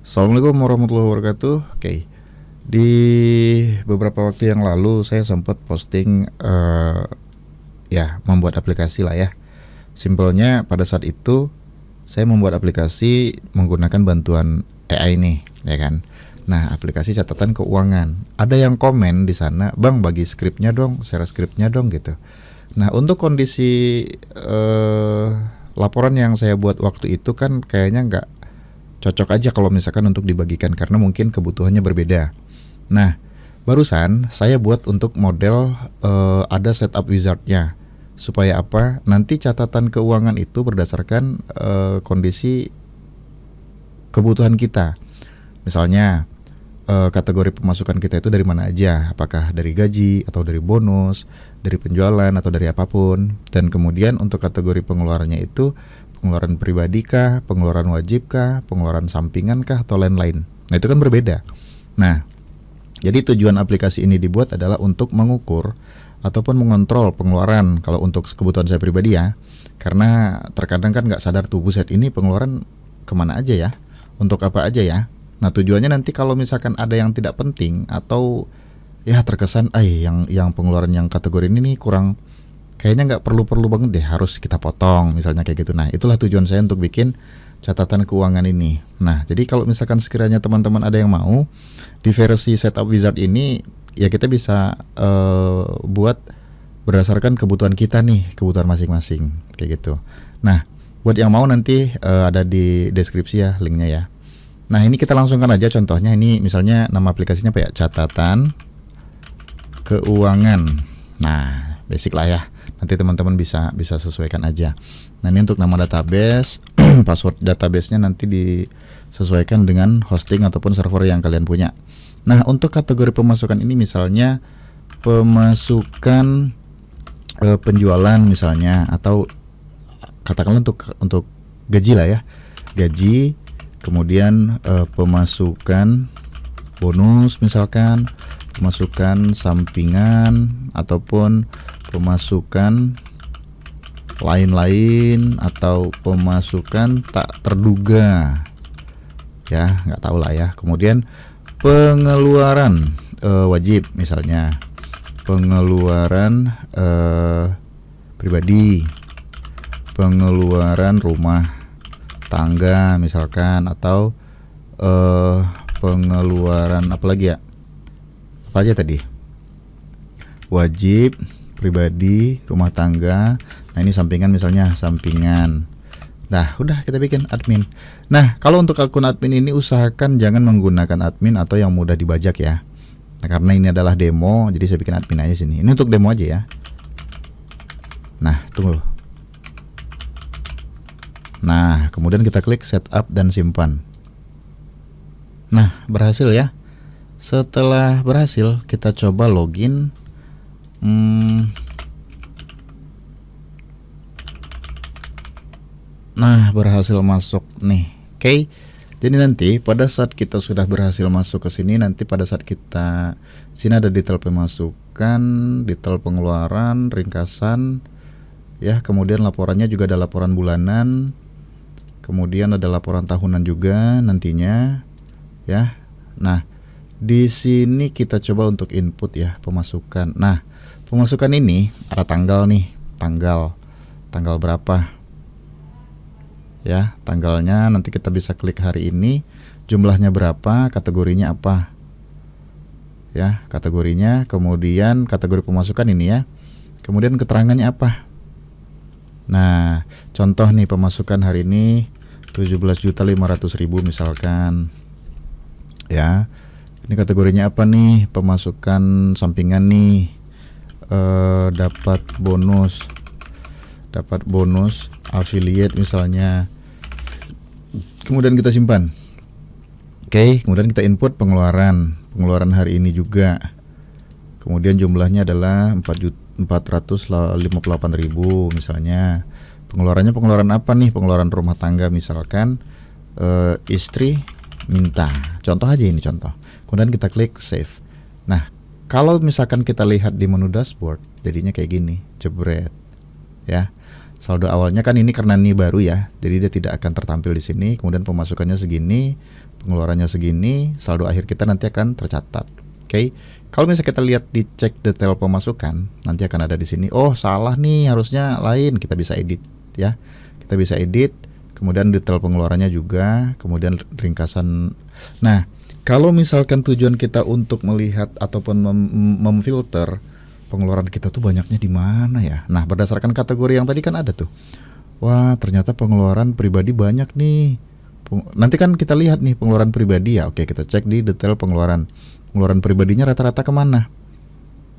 Assalamualaikum warahmatullahi wabarakatuh. Oke, di beberapa waktu yang lalu saya sempat posting ya membuat aplikasi lah ya. Simpelnya pada saat itu saya membuat aplikasi menggunakan bantuan AI nih, ya kan. Nah, aplikasi catatan keuangan. Ada yang komen di sana, "Bang, bagi skripnya dong, share skripnya dong," gitu. Nah, untuk kondisi laporan yang saya buat waktu itu kan kayaknya nggak cocok aja kalau misalkan untuk dibagikan karena mungkin kebutuhannya berbeda. Nah, barusan saya buat untuk model ada setup wizardnya. Supaya apa? Nanti catatan keuangan itu berdasarkan kondisi kebutuhan kita. Misalnya kategori pemasukan kita itu dari mana aja, apakah dari gaji atau dari bonus, dari penjualan atau dari apapun. Dan kemudian untuk kategori pengeluarannya itu pengeluaran pribadi kah, pengeluaran wajib kah, pengeluaran sampingan kah, atau lain-lain. Nah, itu kan berbeda. Nah, jadi tujuan aplikasi ini dibuat adalah untuk mengukur ataupun mengontrol pengeluaran kalau untuk kebutuhan saya pribadi ya. Karena terkadang kan nggak sadar tuh, buset ini pengeluaran kemana aja ya, untuk apa aja ya. Nah, tujuannya nanti kalau misalkan ada yang tidak penting atau ya terkesan yang pengeluaran yang kategori ini nih kurang, kayaknya nggak perlu-perlu banget deh, harus kita potong misalnya kayak gitu. Nah, itulah tujuan saya untuk bikin catatan keuangan ini. Nah, jadi kalau misalkan sekiranya teman-teman ada yang mau di versi setup wizard ini, ya kita bisa buat berdasarkan kebutuhan kita nih, kebutuhan masing-masing kayak gitu. Nah, buat yang mau nanti ada di deskripsi ya linknya ya. Nah, ini kita langsungkan aja contohnya. Ini misalnya nama aplikasinya apa ya? Catatan keuangan. Nah, basic lah ya. Nanti teman-teman bisa sesuaikan aja. Nah, ini untuk nama database, password database-nya nanti disesuaikan dengan hosting ataupun server yang kalian punya. Nah, untuk kategori pemasukan ini misalnya pemasukan penjualan misalnya, atau katakanlah untuk gaji lah ya. Gaji, kemudian pemasukan bonus misalkan, pemasukan sampingan ataupun pemasukan lain-lain atau pemasukan tak terduga ya, nggak tahu lah ya. Kemudian pengeluaran wajib misalnya, pengeluaran pribadi, pengeluaran rumah tangga misalkan, atau pengeluaran apa lagi ya, apa aja tadi, wajib, pribadi, rumah tangga. Nah, ini sampingan misalnya, sampingan. Nah, udah kita bikin admin. Nah, kalau untuk akun admin ini usahakan jangan menggunakan admin atau yang mudah dibajak ya. Nah, karena ini adalah demo, jadi saya bikin admin aja sini. Ini untuk demo aja ya. Nah, tunggu. Nah, kemudian kita klik setup dan simpan. Nah, berhasil ya. Setelah berhasil, kita coba login. Nah, berhasil masuk nih. Oke. Jadi nanti pada saat kita sudah berhasil masuk ke sini, nanti pada saat kita sini ada detail pemasukan, detail pengeluaran, ringkasan ya, kemudian laporannya juga ada laporan bulanan. Kemudian ada laporan tahunan juga nantinya ya. Nah, di sini kita coba untuk input ya pemasukan. Nah, pemasukan ini ada tanggal nih, tanggal berapa ya, tanggalnya nanti kita bisa klik hari ini, jumlahnya berapa, kategorinya apa ya, kategorinya, kemudian kategori pemasukan ini ya, kemudian keterangannya apa. Nah, contoh nih pemasukan hari ini 17.500.000 misalkan ya. Ini kategorinya apa nih, pemasukan sampingan nih, dapat bonus affiliate misalnya. Kemudian kita simpan. Oke, kemudian kita input pengeluaran hari ini juga. Kemudian jumlahnya adalah 458.000 misalnya. Pengeluaran apa nih? Pengeluaran rumah tangga misalkan, istri minta. Contoh aja ini contoh. Kemudian kita klik save. Nah, kalau misalkan kita lihat di menu dashboard, jadinya kayak gini, jebret ya. Saldo awalnya kan ini karena ini baru ya, jadi dia tidak akan tertampil di sini. Kemudian pemasukannya segini, pengeluarannya segini, saldo akhir kita nanti akan tercatat. Oke. Kalau misalnya kita lihat di cek detail pemasukan, nanti akan ada di sini. Oh, salah nih, harusnya lain. Kita bisa edit ya. Kita bisa edit, kemudian detail pengeluarannya juga, kemudian ringkasan. Nah, kalau misalkan tujuan kita untuk melihat ataupun memfilter pengeluaran kita tuh banyaknya di mana ya? Nah, berdasarkan kategori yang tadi kan ada tuh. Wah, ternyata pengeluaran pribadi banyak nih. Nanti kan kita lihat nih pengeluaran pribadi ya. Oke, kita cek di detail pengeluaran. Pengeluaran pribadinya rata-rata kemana?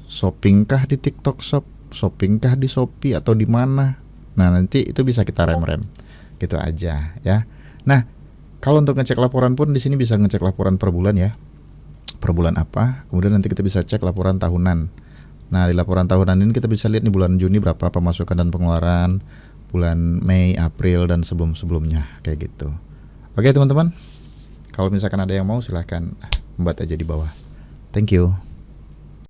Shopping kah di TikTok Shop? Shopping kah di Shopee atau di mana? Nah, nanti itu bisa kita rem-rem. Gitu aja ya. Nah, kalau untuk ngecek laporan pun di sini bisa ngecek laporan per bulan ya. Per bulan apa? Kemudian nanti kita bisa cek laporan tahunan. Nah, di laporan tahunan ini kita bisa lihat nih bulan Juni berapa pemasukan dan pengeluaran, bulan Mei, April, dan sebelum-sebelumnya kayak gitu. Oke teman-teman, kalau misalkan ada yang mau silahkan buat aja di bawah. Thank you.